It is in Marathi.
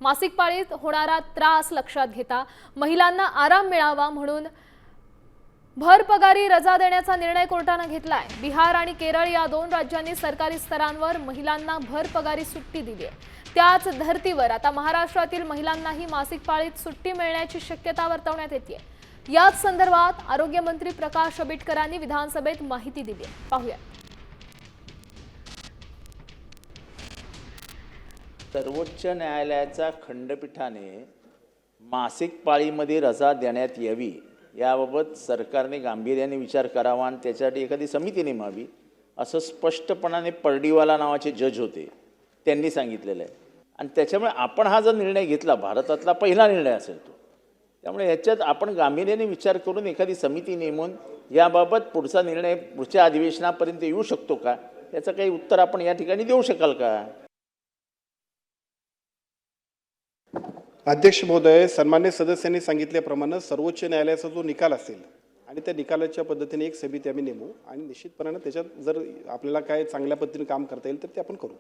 मासिक पाळीत होणारा त्रास लक्षात घेता महिलांना आराम मिळावा म्हणून भर पगारी रजा देण्याचा निर्णय कोर्टाने घेतलाय। बिहार आणि केरळ या दोन राज्यांनी सरकारी स्तरांवर महिलांना भर पगारी सुट्टी दिली आहे। त्याच धर्तीवर आता महाराष्ट्रातील महिलांनाही मासिक पाळीत सुट्टी मिळण्याची शक्यता वर्तवण्यात येते। याच संदर्भात आरोग्य मंत्री प्रकाश आंबेडकरांनी विधानसभेत माहिती दिली आहे। पाहूया। सर्वोच्च न्यायालयाच्या खंडपीठाने मासिक पाळीमध्ये रजा देण्यात यावी याबाबत सरकारने गांभीर्याने विचार करावा आणि त्यासाठी एखादी समिती नेमावी असं स्पष्टपणाने पर्डीवाला नावाचे जज होते त्यांनी सांगितलेलं आहे। आणि त्याच्यामुळे आपण हा जर निर्णय घेतला भारतातला पहिला निर्णय असेल तो, त्यामुळे याच्यात आपण गांभीर्याने विचार करून एखादी समिती नेमून याबाबत पुढचा निर्णय पुढच्या अधिवेशनापर्यंत येऊ शकतो का याचं काही उत्तर आपण या ठिकाणी देऊ शकाल का? अध्यक्ष महोदय, सन्मान्य सदस्यांनी सांगितल्याप्रमाणे सर्वोच्च न्यायालयाचा जो निकाल असेल आणि त्या निकालाच्या पद्धतीने एक समिती आम्ही नेमू आणि निश्चितपणाने त्याच्यात जर आपल्याला काय चांगल्या पद्धतीने काम करता येईल तर ते आपण करू।